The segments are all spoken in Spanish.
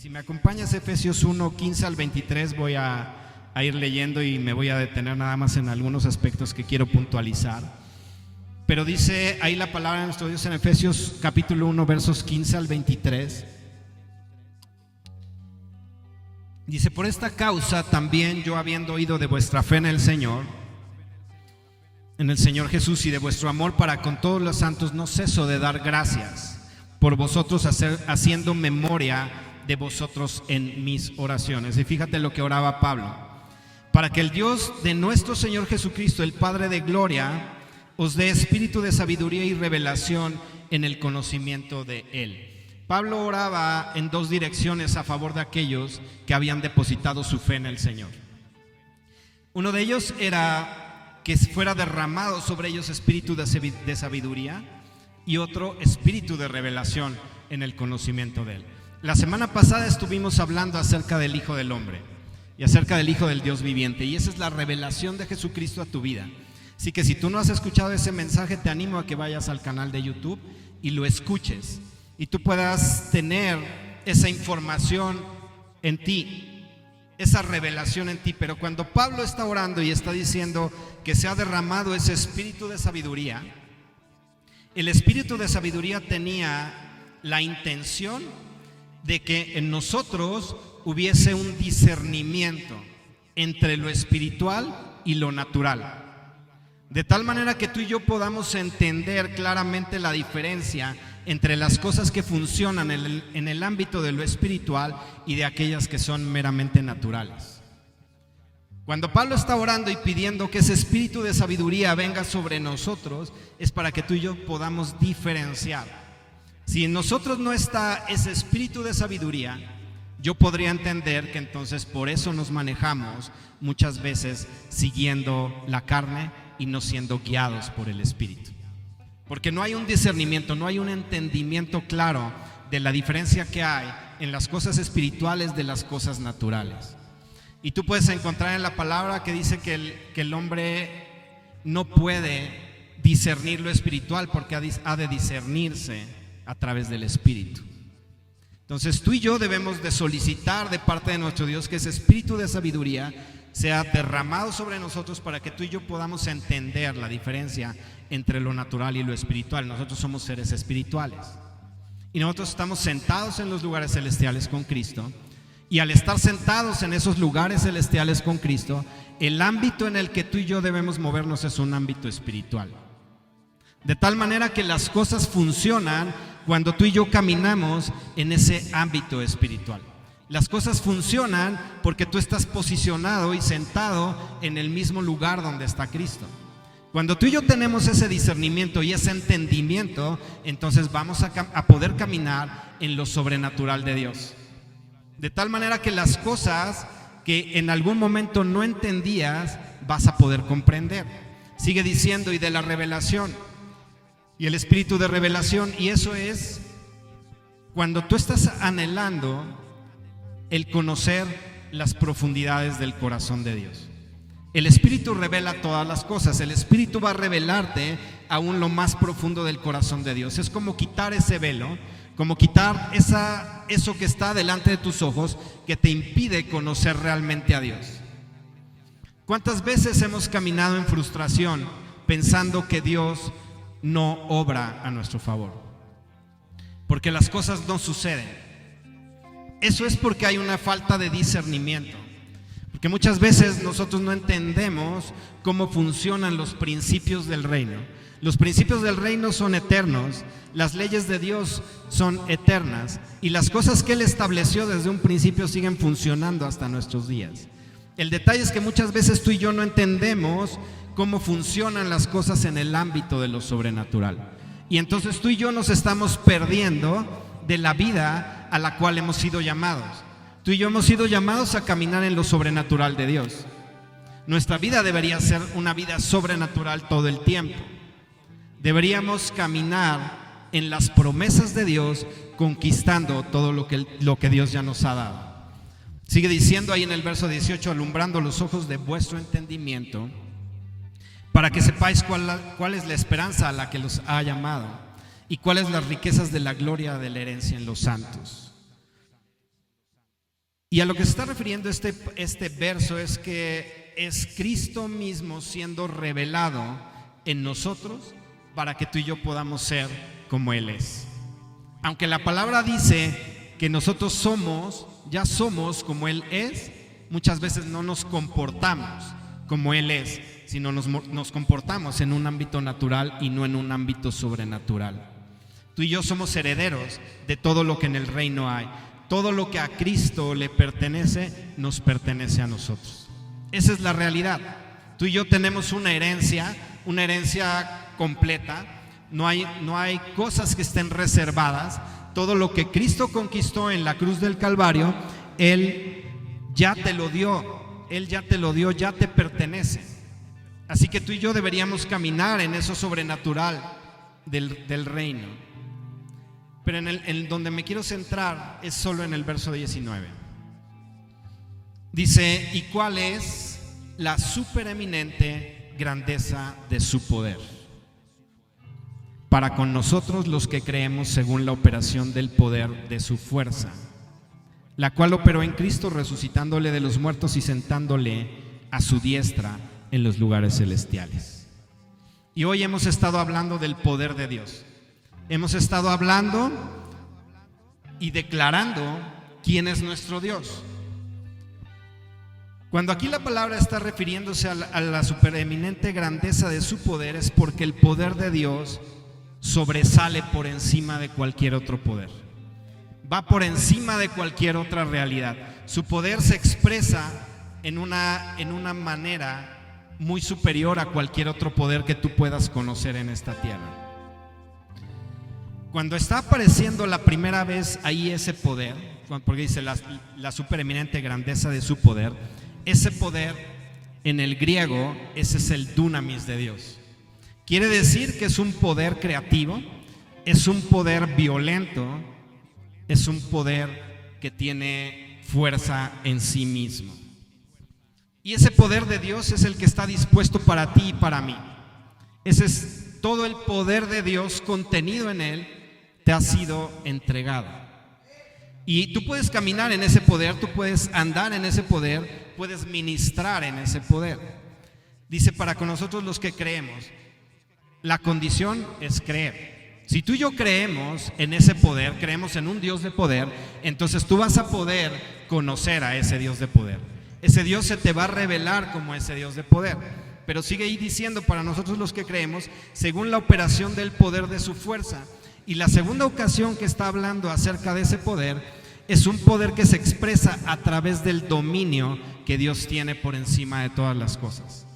Si me acompañas Efesios 1, 15 al 23, voy a ir leyendo y me voy a detener nada más en algunos aspectos que quiero puntualizar. Pero dice ahí la palabra de nuestro Dios en Efesios capítulo 1, versos 15 al 23. Dice: por esta causa también yo, habiendo oído de vuestra fe en el Señor Jesús, y de vuestro amor para con todos los santos, no ceso de dar gracias por vosotros, haciendo memoria de vosotros en mis oraciones. Y fíjate lo que oraba Pablo: para que el Dios de nuestro Señor Jesucristo, el Padre de gloria, os dé espíritu de sabiduría y revelación en el conocimiento de Él. Pablo oraba en dos direcciones a favor de aquellos que habían depositado su fe en el Señor. Uno de ellos era que fuera derramado sobre ellos espíritu de sabiduría, y otro espíritu de revelación en el conocimiento de Él. La semana pasada estuvimos hablando acerca del Hijo del Hombre y acerca del Hijo del Dios viviente, y esa es la revelación de Jesucristo a tu vida. Así que si tú no has escuchado ese mensaje, te animo a que vayas al canal de YouTube y lo escuches, y tú puedas tener esa información en ti, esa revelación en ti. Pero cuando Pablo está orando y está diciendo que se ha derramado ese espíritu de sabiduría, el espíritu de sabiduría tenía la intención de que en nosotros hubiese un discernimiento entre lo espiritual y lo natural, de tal manera que tú y yo podamos entender claramente la diferencia entre las cosas que funcionan en el ámbito de lo espiritual y de aquellas que son meramente naturales. Cuando Pablo está orando y pidiendo que ese espíritu de sabiduría venga sobre nosotros, es para que tú y yo podamos diferenciar. Si en nosotros no está ese espíritu de sabiduría, yo podría entender que entonces por eso nos manejamos muchas veces siguiendo la carne y no siendo guiados por el Espíritu. Porque no hay un discernimiento, no hay un entendimiento claro de la diferencia que hay en las cosas espirituales de las cosas naturales. Y tú puedes encontrar en la palabra que dice que el hombre no puede discernir lo espiritual porque ha de discernirse a través del Espíritu. Entonces tú y yo debemos de solicitar de parte de nuestro Dios que ese espíritu de sabiduría sea derramado sobre nosotros para que tú y yo podamos entender la diferencia entre lo natural y lo espiritual. Nosotros somos seres espirituales y nosotros estamos sentados en los lugares celestiales con Cristo, y al estar sentados en esos lugares celestiales con Cristo, el ámbito en el que tú y yo debemos movernos es un ámbito espiritual, de tal manera que las cosas funcionan cuando tú y yo caminamos en ese ámbito espiritual. Las cosas funcionan porque tú estás posicionado y sentado en el mismo lugar donde está Cristo. Cuando tú y yo tenemos ese discernimiento y ese entendimiento, entonces vamos a poder caminar en lo sobrenatural de Dios. De tal manera que las cosas que en algún momento no entendías, vas a poder comprender. Sigue diciendo: y de la revelación, y el espíritu de revelación. Y eso es cuando tú estás anhelando el conocer las profundidades del corazón de Dios. El Espíritu revela todas las cosas. El Espíritu va a revelarte aún lo más profundo del corazón de Dios. Es como quitar ese velo, como quitar eso que está delante de tus ojos, que te impide conocer realmente a Dios. ¿Cuántas veces hemos caminado en frustración pensando que Dios no obra a nuestro favor? Porque las cosas no suceden. Eso es porque hay una falta de discernimiento. Porque muchas veces nosotros no entendemos cómo funcionan los principios del reino. Los principios del reino son eternos, las leyes de Dios son eternas, y las cosas que Él estableció desde un principio siguen funcionando hasta nuestros días. El detalle es que muchas veces tú y yo no entendemos cómo funcionan las cosas en el ámbito de lo sobrenatural. Y entonces tú y yo nos estamos perdiendo de la vida a la cual hemos sido llamados. Tú y yo hemos sido llamados a caminar en lo sobrenatural de Dios. Nuestra vida debería ser una vida sobrenatural todo el tiempo. Deberíamos caminar en las promesas de Dios, conquistando todo lo que Dios ya nos ha dado. Sigue diciendo ahí en el verso 18: alumbrando los ojos de vuestro entendimiento, para que sepáis cuál es la esperanza a la que los ha llamado, y cuáles las riquezas de la gloria de la herencia en los santos. Y a lo que se está refiriendo este verso es que es Cristo mismo siendo revelado en nosotros para que tú y yo podamos ser como Él es. Aunque la palabra dice que nosotros ya somos como Él es, muchas veces no nos comportamos como Él es, sino nos comportamos en un ámbito natural y no en un ámbito sobrenatural. Tú y yo somos herederos de todo lo que en el reino hay. Todo lo que a Cristo le pertenece, nos pertenece a nosotros. Esa es la realidad. Tú y yo tenemos una herencia completa. No hay cosas que estén reservadas. Todo lo que Cristo conquistó en la cruz del Calvario, Él ya te lo dio. Él ya te lo dio, ya te pertenece. Así que tú y yo deberíamos caminar en eso sobrenatural del reino. Pero en donde me quiero centrar es solo en el verso 19. Dice: ¿y cuál es la supereminente grandeza de su poder para con nosotros los que creemos según la operación del poder de su fuerza, la cual operó en Cristo resucitándole de los muertos y sentándole a su diestra en los lugares celestiales? Y hoy hemos estado hablando del poder de Dios. Hemos estado hablando y declarando quién es nuestro Dios. Cuando aquí la palabra está refiriéndose a la supereminente grandeza de su poder, es porque el poder de Dios sobresale por encima de cualquier otro poder. Va por encima de cualquier otra realidad. Su poder se expresa en una manera muy superior a cualquier otro poder que tú puedas conocer en esta tierra. Cuando está apareciendo la primera vez ahí ese poder, porque dice la supereminente grandeza de su poder, ese poder en el griego, ese es el dunamis de Dios. Quiere decir que es un poder creativo, es un poder violento, es un poder que tiene fuerza en sí mismo. Y ese poder de Dios es el que está dispuesto para ti y para mí. Ese es todo el poder de Dios contenido en Él. Te ha sido entregado. Y tú puedes caminar en ese poder, tú puedes andar en ese poder, puedes ministrar en ese poder. Dice: para con nosotros los que creemos. La condición es creer. Si tú y yo creemos en ese poder, creemos en un Dios de poder, entonces tú vas a poder conocer a ese Dios de poder. Ese Dios se te va a revelar como ese Dios de poder. Pero sigue ahí diciendo: para nosotros los que creemos, según la operación del poder de su fuerza. Y la segunda ocasión que está hablando acerca de ese poder es un poder que se expresa a través del dominio que Dios tiene por encima de todas las cosas.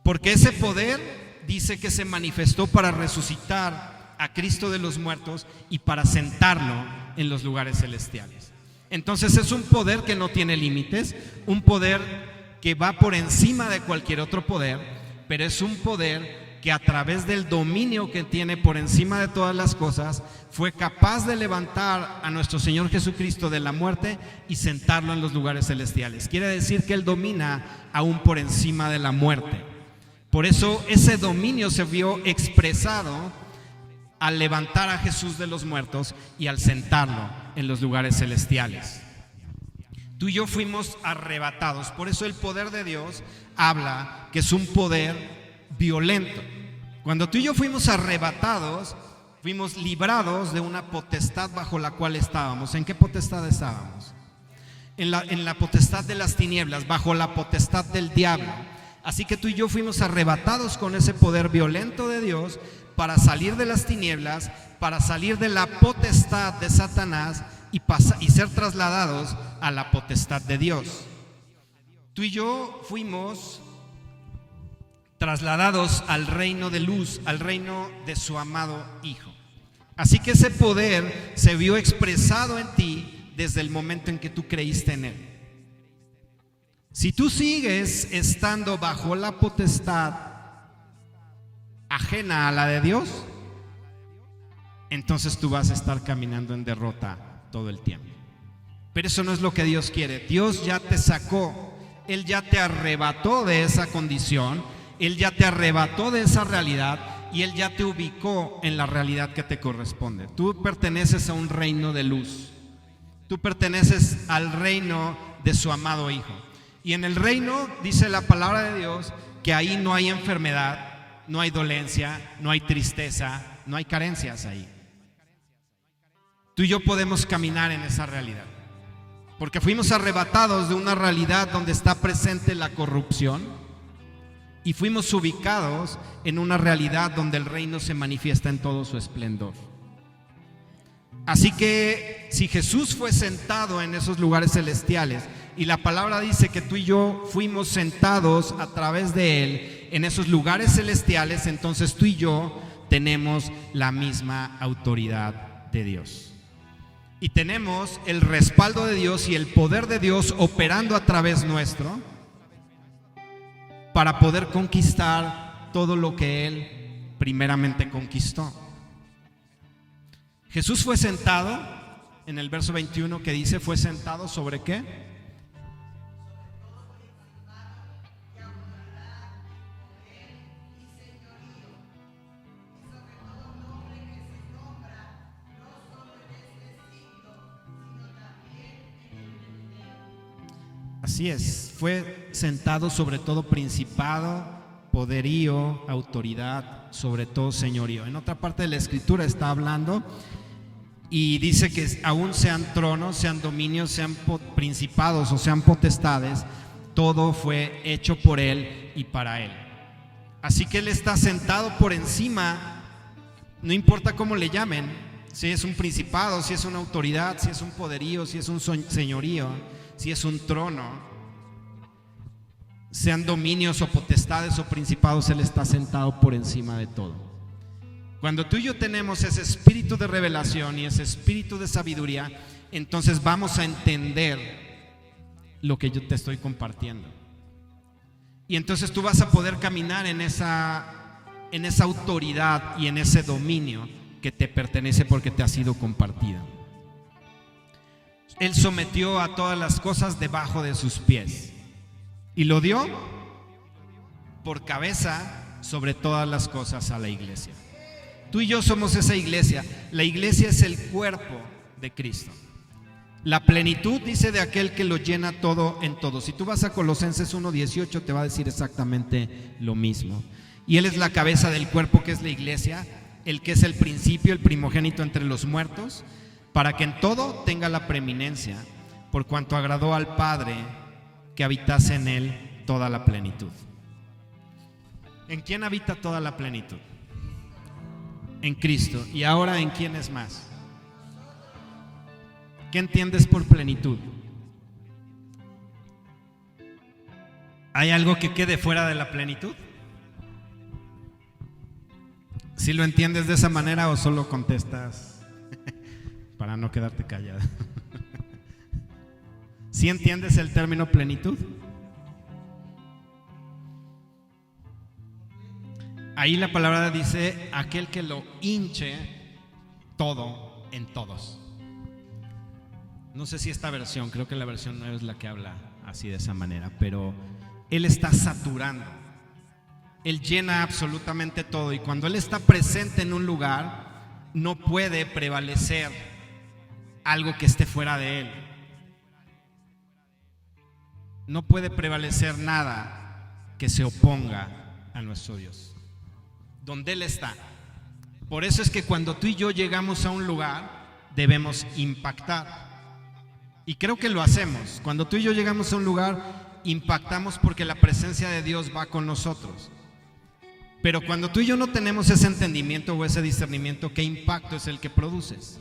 Porque ese poder dice que se manifestó para resucitar a Cristo de los muertos y para sentarlo en los lugares celestiales. Entonces es un poder que no tiene límites, un poder que va por encima de cualquier otro poder, pero es un poder que a través del dominio que tiene por encima de todas las cosas, fue capaz de levantar a nuestro Señor Jesucristo de la muerte y sentarlo en los lugares celestiales. Quiere decir que Él domina aún por encima de la muerte. Por eso ese dominio se vio expresado al levantar a Jesús de los muertos y al sentarlo en los lugares celestiales. Tú y yo fuimos arrebatados. Por eso el poder de Dios habla que es un poder violento. Cuando tú y yo fuimos arrebatados, fuimos librados de una potestad bajo la cual estábamos. ¿En qué potestad estábamos? En la potestad de las tinieblas, bajo la potestad del diablo. Así que tú y yo fuimos arrebatados con ese poder violento de Dios para salir de las tinieblas, para salir de la potestad de Satanás y ser trasladados a la potestad de Dios. Tú y yo fuimos trasladados al reino de luz, al reino de su amado Hijo. Así que ese poder se vio expresado en ti desde el momento en que tú creíste en Él. Si tú sigues estando bajo la potestad ajena a la de Dios, entonces tú vas a estar caminando en derrota todo el tiempo. Pero eso no es lo que Dios quiere. Dios ya te sacó, Él ya te arrebató de esa condición, Él ya te arrebató de esa realidad y Él ya te ubicó en la realidad que te corresponde. Tú perteneces a un reino de luz. Tú perteneces al reino de su amado Hijo. Y en el reino, dice la palabra de Dios, que ahí no hay enfermedad, no hay dolencia, no hay tristeza, no hay carencias ahí. Tú y yo podemos caminar en esa realidad, porque fuimos arrebatados de una realidad donde está presente la corrupción y fuimos ubicados en una realidad donde el reino se manifiesta en todo su esplendor. Así que si Jesús fue sentado en esos lugares celestiales, y la palabra dice que tú y yo fuimos sentados a través de Él en esos lugares celestiales, entonces tú y yo tenemos la misma autoridad de Dios. Y tenemos el respaldo de Dios y el poder de Dios operando a través nuestro para poder conquistar todo lo que Él primeramente conquistó. Jesús fue sentado, en el verso 21 que dice, fue sentado ¿sobre qué? Así es, fue sentado sobre todo principado, poderío, autoridad, sobre todo señorío. En otra parte de la escritura está hablando y dice que aún sean tronos, sean dominios, sean principados o sean potestades, todo fue hecho por Él y para Él. Así que Él está sentado por encima, no importa cómo le llamen, si es un principado, si es una autoridad, si es un poderío, si es un señorío, si es un trono, sean dominios o potestades o principados, Él está sentado por encima de todo. Cuando tú y yo tenemos ese espíritu de revelación y ese espíritu de sabiduría, entonces vamos a entender lo que yo te estoy compartiendo. Y entonces tú vas a poder caminar en esa autoridad y en ese dominio que te pertenece porque te ha sido compartida. Él sometió a todas las cosas debajo de sus pies y lo dio por cabeza sobre todas las cosas a la iglesia. Tú y yo somos esa iglesia. La iglesia es el cuerpo de Cristo. La plenitud, dice, de aquel que lo llena todo en todo. Si tú vas a Colosenses 1:18 te va a decir exactamente lo mismo. Y Él es la cabeza del cuerpo que es la iglesia, el que es el principio, el primogénito entre los muertos, para que en todo tenga la preeminencia, por cuanto agradó al Padre que habitase en Él toda la plenitud. ¿En quién habita toda la plenitud? En Cristo. ¿Y ahora en quién es más? ¿Qué entiendes por plenitud? ¿Hay algo que quede fuera de la plenitud? ¿Si lo entiendes de esa manera o solo contestas para no quedarte callado? ¿Sí entiendes el término plenitud? Ahí la palabra dice aquel que lo hinche todo en todos. No sé si esta versión, creo que la versión 9 es la que habla así de esa manera, pero Él está saturando. Él llena absolutamente todo y cuando Él está presente en un lugar no puede prevalecer algo que esté fuera de Él. No puede prevalecer nada que se oponga a nuestro Dios. Donde Él está. Por eso es que cuando tú y yo llegamos a un lugar debemos impactar. Y creo que lo hacemos. Cuando tú y yo llegamos a un lugar impactamos porque la presencia de Dios va con nosotros. Pero cuando tú y yo no tenemos ese entendimiento o ese discernimiento, ¿qué impacto es el que produces?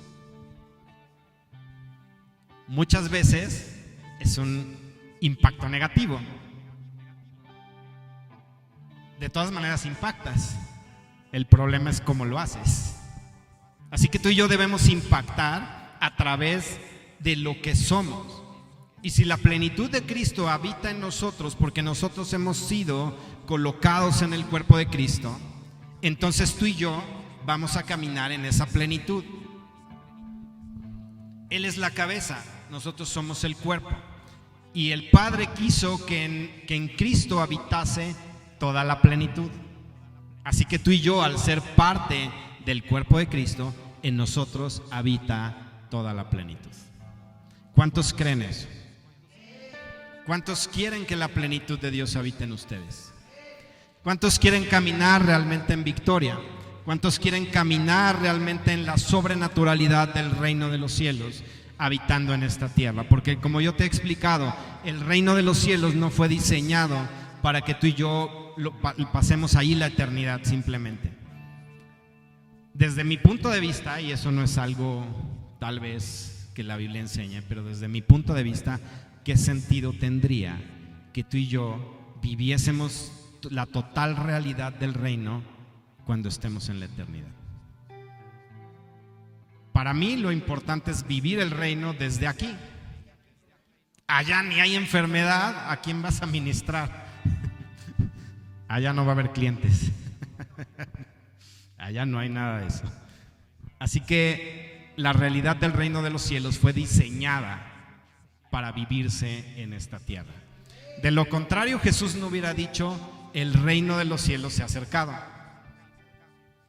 Muchas veces es un impacto negativo. De todas maneras impactas. El problema es cómo lo haces. Así que tú y yo debemos impactar a través de lo que somos. Y si la plenitud de Cristo habita en nosotros, porque nosotros hemos sido colocados en el cuerpo de Cristo, entonces tú y yo vamos a caminar en esa plenitud. Él es la cabeza, nosotros somos el cuerpo. Y el Padre quiso que en Cristo habitase toda la plenitud. Así que tú y yo, al ser parte del cuerpo de Cristo, en nosotros habita toda la plenitud. ¿Cuántos creen eso? ¿Cuántos quieren que la plenitud de Dios habite en ustedes? ¿Cuántos quieren caminar realmente en victoria? ¿Cuántos quieren caminar realmente en la sobrenaturalidad del reino de los cielos habitando en esta tierra? Porque como yo te he explicado, el reino de los cielos no fue diseñado para que tú y yo pasemos ahí la eternidad simplemente. Desde mi punto de vista, y eso no es algo tal vez que la Biblia enseñe, pero desde mi punto de vista, ¿qué sentido tendría que tú y yo viviésemos la total realidad del reino cuando estemos en la eternidad? Para mí lo importante es vivir el reino desde aquí. Allá ni hay enfermedad, ¿a quién vas a ministrar? Allá no va a haber clientes. Allá no hay nada de eso. Así que la realidad del reino de los cielos fue diseñada para vivirse en esta tierra. De lo contrario, Jesús no hubiera dicho: el reino de los cielos se ha acercado.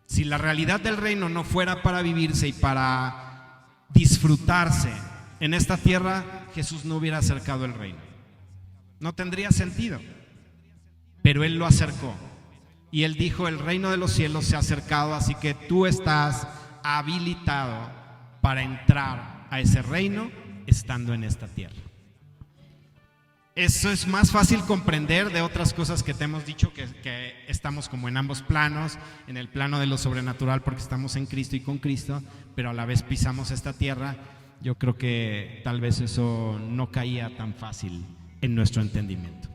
Si la realidad del reino no fuera para vivirse y para disfrutarse en esta tierra, Jesús no hubiera acercado el reino. No tendría sentido. Pero Él lo acercó. Y Él dijo: el reino de los cielos se ha acercado, así que tú estás habilitado para entrar a ese reino estando en esta tierra. Eso es más fácil comprender de otras cosas que te hemos dicho, que estamos como en ambos planos, en el plano de lo sobrenatural porque estamos en Cristo y con Cristo, pero a la vez pisamos esta tierra. Yo creo que tal vez eso no caía tan fácil en nuestro entendimiento.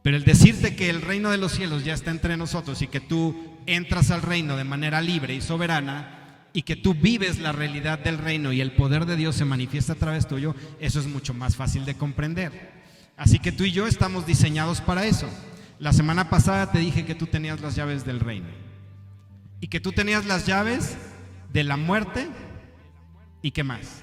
Pero el decirte que el reino de los cielos ya está entre nosotros y que tú entras al reino de manera libre y soberana y que tú vives la realidad del reino y el poder de Dios se manifiesta a través tuyo, eso es mucho más fácil de comprender. Así que tú y yo estamos diseñados para eso. La semana pasada te dije que tú tenías las llaves del reino y que tú tenías las llaves de la muerte y ¿qué más?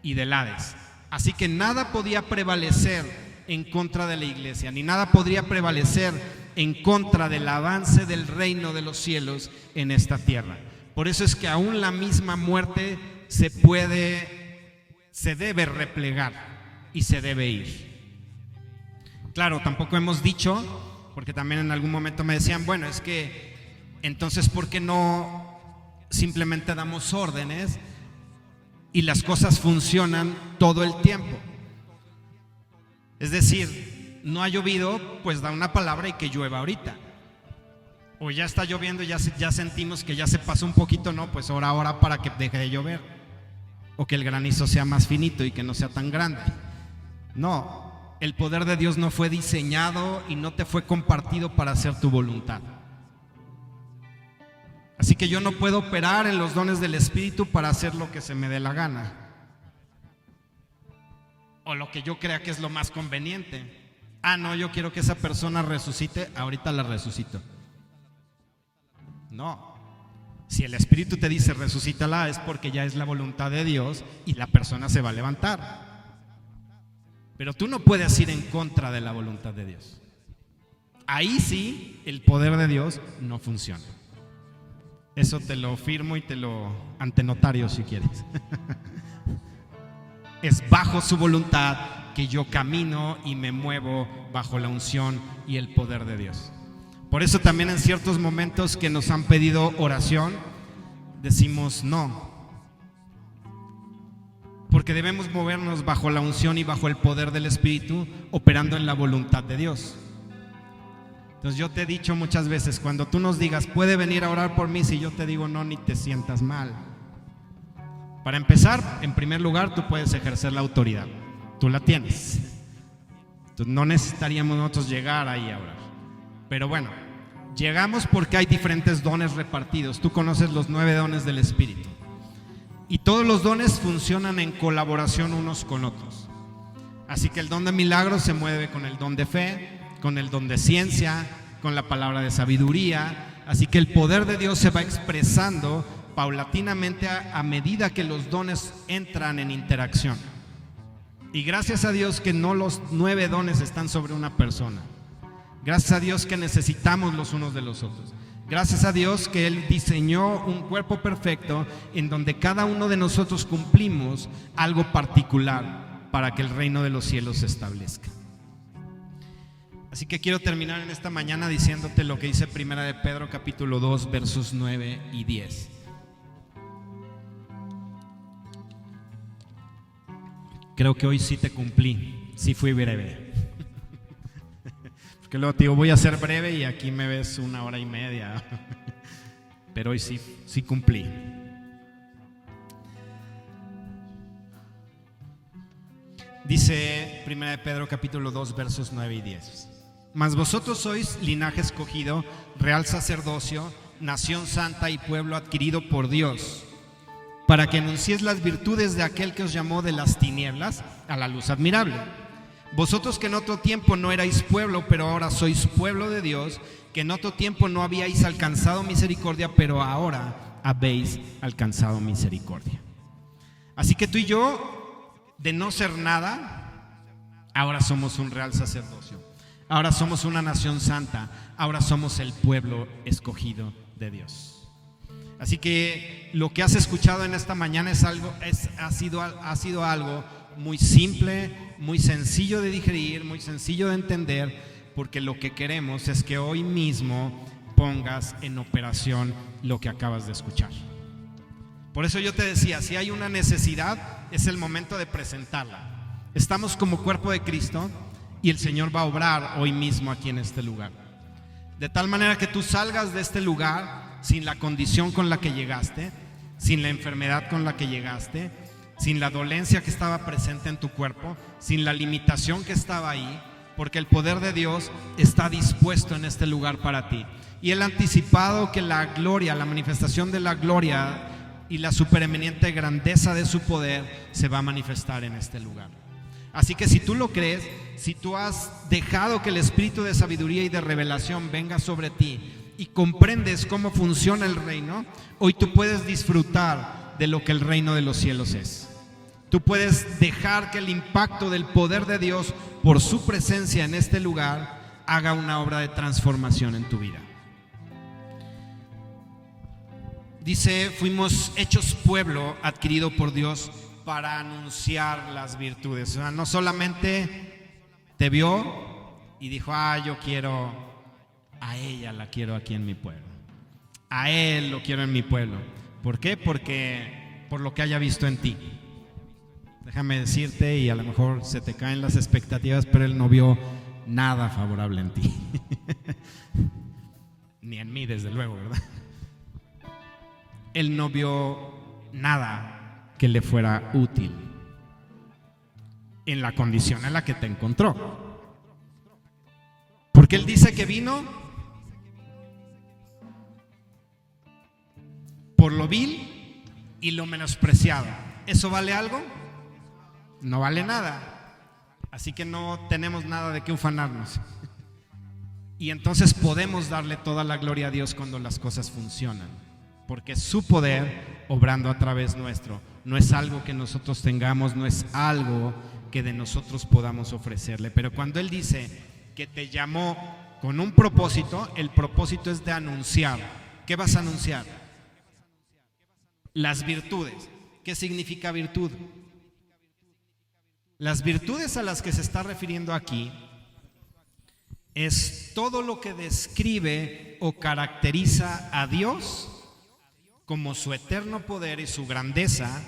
Y del Hades. Así que nada podía prevalecer en contra de la iglesia, ni nada podría prevalecer en contra del avance del reino de los cielos en esta tierra. Por eso es que aún la misma muerte se debe replegar y se debe ir. Claro, tampoco hemos dicho, porque también en algún momento me decían: bueno, es que entonces ¿por qué no simplemente damos órdenes y las cosas funcionan todo el tiempo? Es decir, no ha llovido, pues da una palabra y que llueva ahorita. O ya está lloviendo y ya sentimos que ya se pasó un poquito, no, pues ora para que deje de llover. O que el granizo sea más finito y que no sea tan grande. No, el poder de Dios no fue diseñado y no te fue compartido para hacer tu voluntad. Así que yo no puedo operar en los dones del Espíritu para hacer lo que se me dé la gana, o lo que yo crea que es lo más conveniente. No, yo quiero que esa persona resucite, ahorita la resucito. No, si el Espíritu te dice resucítala, es porque ya es la voluntad de Dios y la persona se va a levantar. Pero tú no puedes ir en contra de la voluntad de Dios. Ahí sí, el poder de Dios no funciona. Eso te lo firmo y te lo ante notario si quieres. Es bajo su voluntad que yo camino y me muevo bajo la unción y el poder de Dios. Por eso también en ciertos momentos que nos han pedido oración, decimos no. Porque debemos movernos bajo la unción y bajo el poder del Espíritu, operando en la voluntad de Dios. Entonces yo te he dicho muchas veces, cuando tú nos digas, puede venir a orar por mí, si yo te digo no, ni te sientas mal. Para empezar, en primer lugar, tú puedes ejercer la autoridad. Tú la tienes. Entonces no necesitaríamos nosotros llegar ahí a orar. Pero bueno, llegamos porque hay diferentes dones repartidos. Tú conoces los 9 dones del Espíritu. Y todos los dones funcionan en colaboración unos con otros. Así que el don de milagros se mueve con el don de fe, con el don de ciencia, con la palabra de sabiduría. Así que el poder de Dios se va expresando paulatinamente a medida que los dones entran en interacción. Y gracias a Dios que no los 9 dones están sobre una persona. Gracias a Dios que necesitamos los unos de los otros. Gracias a Dios que Él diseñó un cuerpo perfecto en donde cada uno de nosotros cumplimos algo particular para que el reino de los cielos se establezca. Así que quiero terminar en esta mañana diciéndote lo que dice Primera de Pedro capítulo 2 versos 9 y 10. Creo que hoy sí te cumplí, sí fui breve. Porque luego te digo, voy a ser breve y aquí me ves 1 hora y media. Pero hoy sí cumplí. Dice 1 Pedro capítulo 2 versos 9 y 10. Mas vosotros sois linaje escogido, real sacerdocio, nación santa y pueblo adquirido por Dios, para que anunciéis las virtudes de aquel que os llamó de las tinieblas a la luz admirable. Vosotros que en otro tiempo no erais pueblo, pero ahora sois pueblo de Dios, que en otro tiempo no habíais alcanzado misericordia, pero ahora habéis alcanzado misericordia. Así que tú y yo, de no ser nada, ahora somos un real sacerdocio, ahora somos una nación santa, ahora somos el pueblo escogido de Dios. Así que lo que has escuchado en esta mañana ha sido algo muy simple, muy sencillo de digerir, muy sencillo de entender, porque lo que queremos es que hoy mismo pongas en operación lo que acabas de escuchar. Por eso yo te decía, si hay una necesidad, es el momento de presentarla. Estamos como cuerpo de Cristo y el Señor va a obrar hoy mismo aquí en este lugar. De tal manera que tú salgas de este lugar sin la condición con la que llegaste, sin la enfermedad con la que llegaste, sin la dolencia que estaba presente en tu cuerpo, sin la limitación que estaba ahí, porque el poder de Dios está dispuesto en este lugar para ti. Y Él ha anticipado que la gloria, la manifestación de la gloria y la supereminente grandeza de su poder se va a manifestar en este lugar. Así que si tú lo crees, si tú has dejado que el espíritu de sabiduría y de revelación venga sobre ti y comprendes cómo funciona el reino, hoy tú puedes disfrutar de lo que el reino de los cielos es. Tú puedes dejar que el impacto del poder de Dios por su presencia en este lugar haga una obra de transformación en tu vida. Dice, fuimos hechos pueblo adquirido por Dios para anunciar las virtudes. O sea, no solamente te vio y dijo, yo quiero, a ella la quiero aquí en mi pueblo, a él lo quiero en mi pueblo. ¿Por qué? Porque por lo que haya visto en ti. Déjame decirte, y a lo mejor se te caen las expectativas, pero él no vio nada favorable en ti. Ni en mí, desde luego, ¿verdad? Él no vio nada que le fuera útil en la condición en la que te encontró. Porque él dice que vino por lo vil y lo menospreciado. ¿Eso vale algo? No vale nada. Así que no tenemos nada de qué ufanarnos. Y entonces podemos darle toda la gloria a Dios cuando las cosas funcionan, porque su poder obrando a través nuestro no es algo que nosotros tengamos, no es algo que de nosotros podamos ofrecerle. Pero cuando Él dice que te llamó con un propósito, el propósito es de anunciar. ¿Qué vas a anunciar? Las virtudes. ¿Qué significa virtud? Las virtudes a las que se está refiriendo aquí es todo lo que describe o caracteriza a Dios como su eterno poder y su grandeza,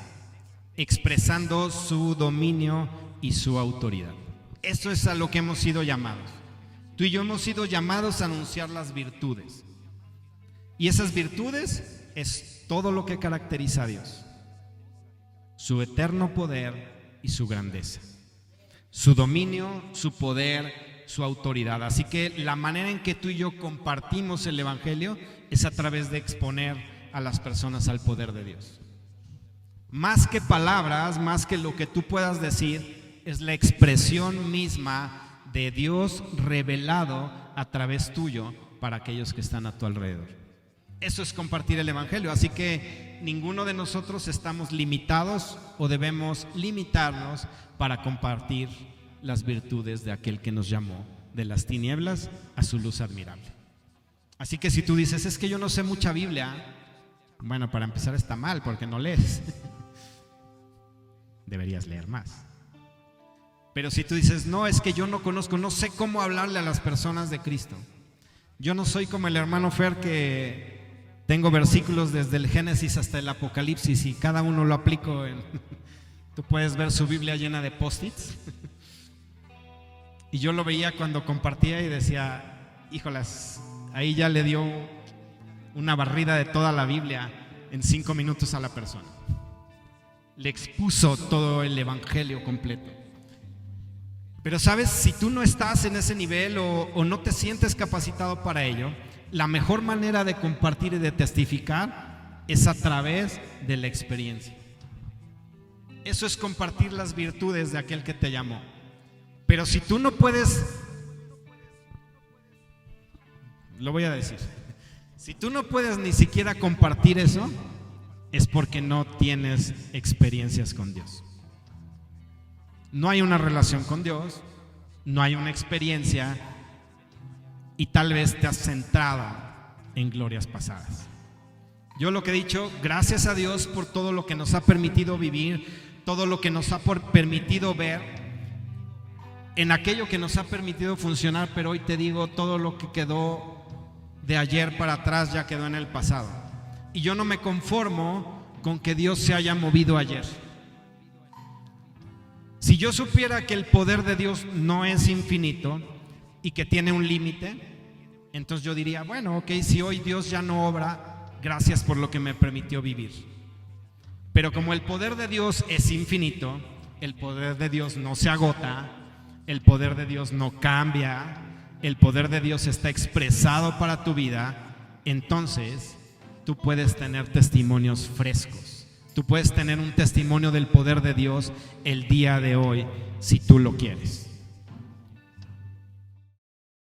expresando su dominio y su autoridad. Esto es a lo que hemos sido llamados. Tú y yo hemos sido llamados a anunciar las virtudes. Y esas virtudes es todo lo que caracteriza a Dios: su eterno poder y su grandeza, su dominio, su poder, su autoridad. Así que la manera en que tú y yo compartimos el evangelio es a través de exponer a las personas al poder de Dios. Más que palabras, más que lo que tú puedas decir, es la expresión misma de Dios revelado a través tuyo para aquellos que están a tu alrededor. Eso es compartir el evangelio. Así que ninguno de nosotros estamos limitados o debemos limitarnos para compartir las virtudes de aquel que nos llamó de las tinieblas a su luz admirable. Así que si tú dices, es que yo no sé mucha Biblia, bueno, para empezar está mal porque no lees. Deberías leer más. Pero si tú dices, no, es que yo no conozco, no sé cómo hablarle a las personas de Cristo. Yo no soy como el hermano Fer que tengo versículos desde el Génesis hasta el Apocalipsis y cada uno lo aplico en... Tú puedes ver su Biblia llena de post-its. Y yo lo veía cuando compartía y decía, híjolas, ahí ya le dio una barrida de toda la Biblia en 5 minutos a la persona. Le expuso todo el evangelio completo. Pero sabes, si tú no estás en ese nivel o no te sientes capacitado para ello, la mejor manera de compartir y de testificar es a través de la experiencia. Eso es compartir las virtudes de aquel que te llamó. Pero si tú no puedes, lo voy a decir, si tú no puedes ni siquiera compartir eso, es porque no tienes experiencias con Dios. No hay una relación con Dios, no hay una experiencia y tal vez te has centrado en glorias pasadas. Yo lo que he dicho, gracias a Dios por todo lo que nos ha permitido vivir, todo lo que nos ha permitido ver, en aquello que nos ha permitido funcionar, pero hoy te digo, todo lo que quedó de ayer para atrás ya quedó en el pasado. Y yo no me conformo con que Dios se haya movido ayer. Si yo supiera que el poder de Dios no es infinito y que tiene un límite, entonces yo diría, bueno, ok, si hoy Dios ya no obra, gracias por lo que me permitió vivir. Pero como el poder de Dios es infinito, el poder de Dios no se agota, el poder de Dios no cambia, el poder de Dios está expresado para tu vida, entonces tú puedes tener testimonios frescos. Tú puedes tener un testimonio del poder de Dios el día de hoy, si tú lo quieres.